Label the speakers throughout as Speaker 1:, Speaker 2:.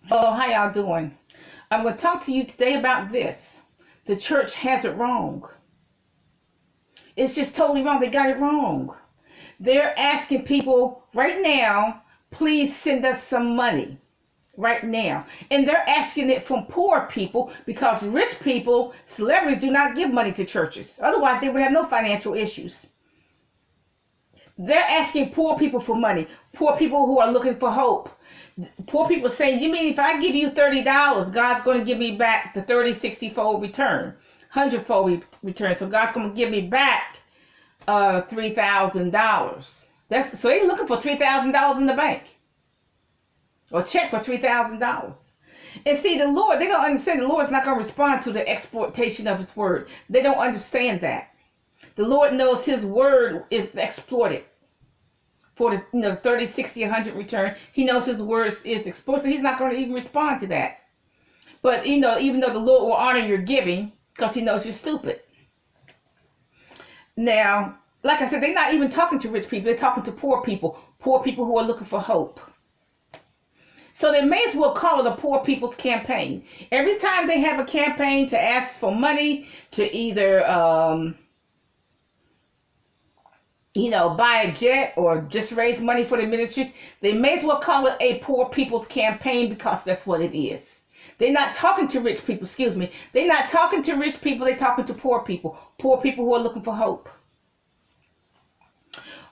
Speaker 1: Hello, how y'all doing? I'm going to talk to you today about this. The church has it wrong. It's just totally wrong. They got it wrong. They're asking people right now, please send us some money right now. And they're asking it from poor people because rich people, celebrities, do not give money to churches. Otherwise, they would have no financial issues. They're asking poor people for money. Poor people who are looking for hope. Poor people saying, you mean if I give you $30, God's going to give me back the 30, 60-fold return, 100-fold return. So God's going to give me back $3,000. So they're looking for $3,000 in the bank or check for $3,000. And see, the Lord, they don't understand the Lord's not going to respond to the exploitation of his word. They don't understand that. The Lord knows his word is exploited for the 30, 60, 100 return. He knows his words is exploited. He's not going to even respond to that. But, even though the Lord will honor your giving because he knows you're stupid. Now, like I said, they're not even talking to rich people. They're talking to poor people who are looking for hope. So they may as well call it a poor people's campaign. Every time they have a campaign to ask for money to either buy a jet or just raise money for the ministries, they may as well call it a poor people's campaign because that's what it is. They're not talking to rich people, They're not talking to rich people, they're talking to poor people who are looking for hope.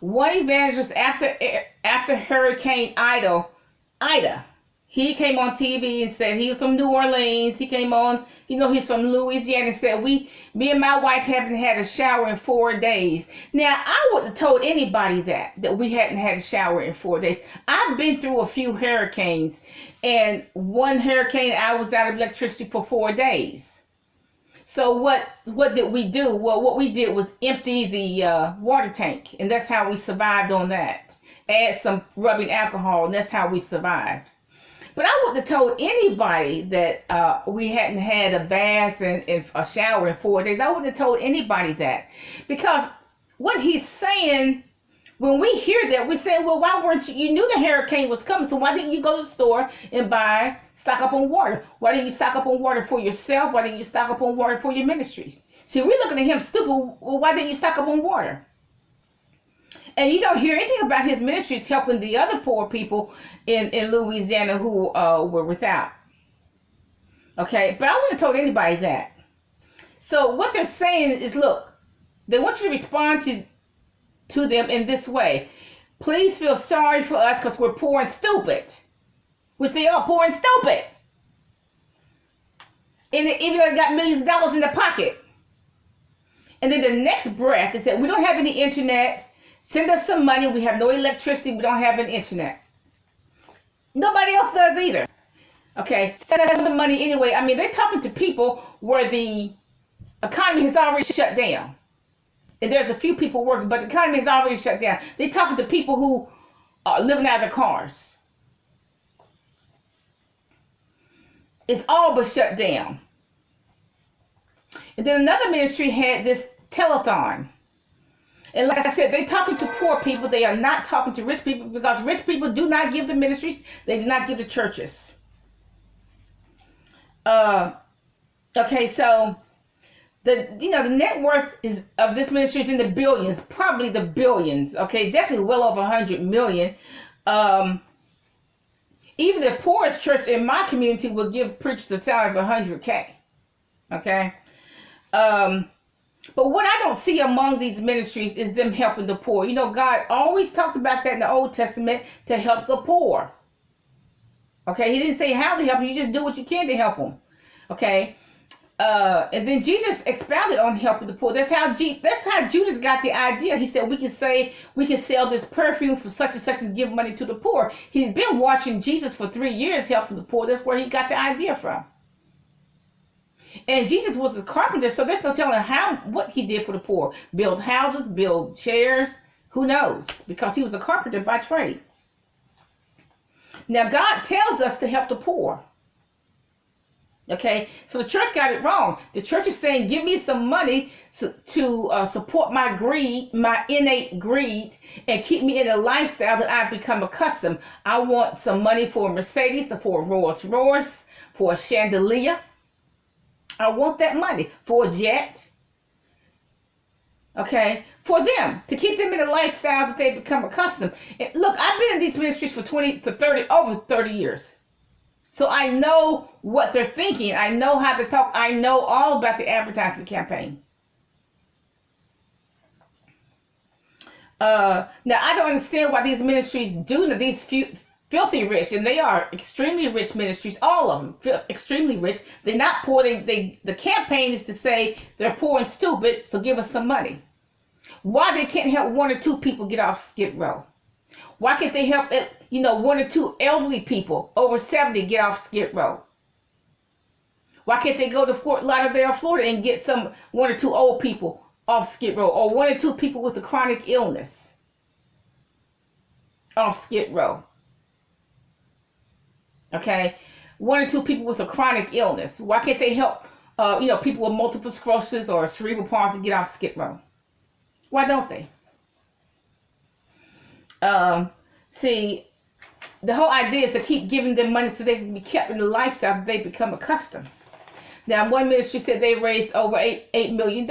Speaker 1: One evangelist after Hurricane Ida, he came on TV and said he was from New Orleans. He came on, he's from Louisiana, and said, me and my wife haven't had a shower in 4 days. Now, I wouldn't have told anybody that we hadn't had a shower in 4 days. I've been through a few hurricanes, and one hurricane I was out of electricity for 4 days. So what did we do? Well, what we did was empty the water tank, and that's how we survived on that. Add some rubbing alcohol, and that's how we survived. But I wouldn't have told anybody that we hadn't had a bath and a shower in 4 days. I wouldn't have told anybody that. Because what he's saying, when we hear that, we're saying, well, why weren't you knew the hurricane was coming, so why didn't you go to the store and stock up on water? Why didn't you stock up on water for yourself? Why didn't you stock up on water for your ministries? See, we're looking at him stupid. Well, why didn't you stock up on water? And you don't hear anything about his ministries helping the other poor people in Louisiana who were without. Okay, but I wouldn't have told anybody that. So what they're saying is, look, they want you to respond to them in this way. Please feel sorry for us because we're poor and stupid. We say, oh, poor and stupid. And even though they got millions of dollars in their pocket. And then the next breath, they said, we don't have any internet. Send us some money. We have no electricity. We don't have an internet. Nobody else does either. Okay, send us the money anyway. I mean, they're talking to people where the economy has already shut down. And there's a few people working, but the economy has already shut down. They're talking to people who are living out of their cars. It's all but shut down. And then another ministry had this telethon. And like I said, they're talking to poor people. They are not talking to rich people because rich people do not give the ministries. They do not give the churches. Okay, so the net worth of this ministry is in the billions, probably the billions. Okay, definitely well over 100 million. Even the poorest church in my community will give preachers a salary of $100K. Okay. But what I don't see among these ministries is them helping the poor. God always talked about that in the Old Testament, to help the poor. Okay, he didn't say how to help them. You just do what you can to help them. Okay, and then Jesus expounded on helping the poor. That's how Judas got the idea. He said we can sell this perfume for such and such and give money to the poor. He's been watching Jesus for 3 years helping the poor. That's where he got the idea from. And Jesus was a carpenter, so there's no telling what he did for the poor. Build houses, build chairs, who knows? Because he was a carpenter by trade. Now God tells us to help the poor. Okay, so the church got it wrong. The church is saying, give me some money to support my greed, my innate greed, and keep me in a lifestyle that I've become accustomed. I want some money for a Mercedes, for a Rolls Royce, for a chandelier. I want that money for a jet. Okay, for them, to keep them in a lifestyle that they become accustomed. And look, I've been in these ministries for over 30 years. So I know what they're thinking. I know how to talk. I know all about the advertisement campaign. Now, I don't understand why these ministries do that. These filthy rich, and they are extremely rich ministries, all of them, extremely rich. They're not poor. The campaign is to say they're poor and stupid, so give us some money. Why they can't help one or two people get off Skid Row? Why can't they help, one or two elderly people over 70 get off Skid Row? Why can't they go to Fort Lauderdale, Florida, and get one or two old people off Skid Row, or one or two people with a chronic illness off Skid Row? Okay, one or two people with a chronic illness. Why can't they help, people with multiple sclerosis or cerebral palsy get off Skid Row? Why don't they? See, the whole idea is to keep giving them money so they can be kept in the lifestyle that they become accustomed. Now, one ministry said they raised over $8 million.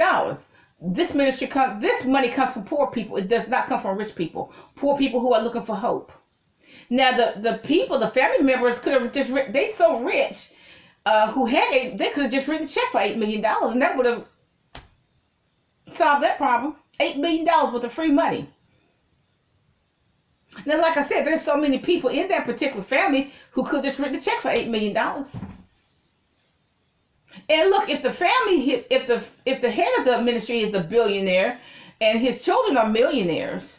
Speaker 1: This money comes from poor people. It does not come from rich people. Poor people who are looking for hope. Now, the family members could have just, they so rich, they could have just written a check for $8 million, and that would have solved that problem. $8 million worth of free money. Now, like I said, there's so many people in that particular family who could just written a check for $8 million. And look, if the family, if the head of the ministry is a billionaire and his children are millionaires,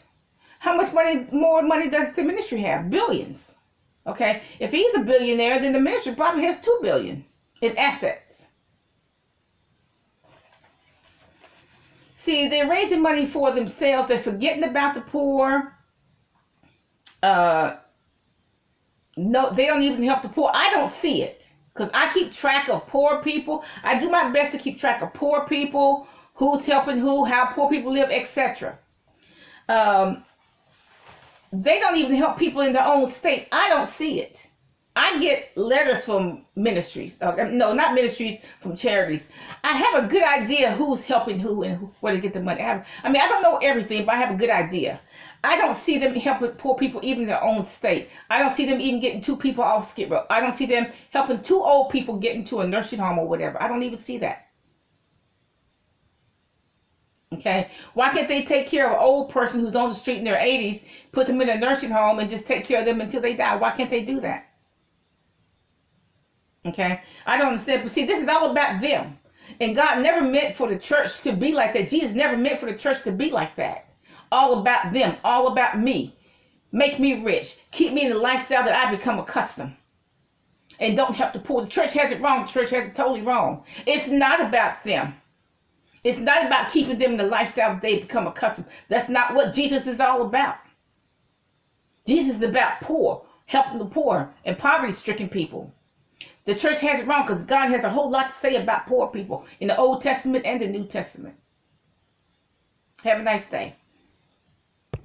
Speaker 1: how much more money does the ministry have? Billions. Okay, if he's a billionaire, then the ministry probably has $2 billion in assets. See, they're raising money for themselves. They're forgetting about the poor. No, they don't even help the poor. I don't see it because I keep track of poor people. I do my best to keep track of poor people, who's helping who, how poor people live, etc. They don't even help people in their own state. I don't see it. I get letters from ministries. No, not ministries, from charities. I have a good idea who's helping who and where to get the money. I don't know everything, but I have a good idea. I don't see them helping poor people even in their own state. I don't see them even getting 2 people off Skid Row. I don't see them helping 2 old people get into a nursing home or whatever. I don't even see that. Okay, why can't they take care of an old person who's on the street in their 80s, put them in a nursing home and just take care of them until they die? Why can't they do that? Okay, I don't understand. But see, this is all about them. And God never meant for the church to be like that. Jesus never meant for the church to be like that. All about them, all about me. Make me rich. Keep me in the lifestyle that I become accustomed. And don't help the poor. The church has it wrong. The church has it totally wrong. It's not about them. It's not about keeping them in the lifestyle that they become accustomed. That's not what Jesus is all about. Jesus is about poor, helping the poor and poverty-stricken people. The church has it wrong because God has a whole lot to say about poor people in the Old Testament and the New Testament. Have a nice day.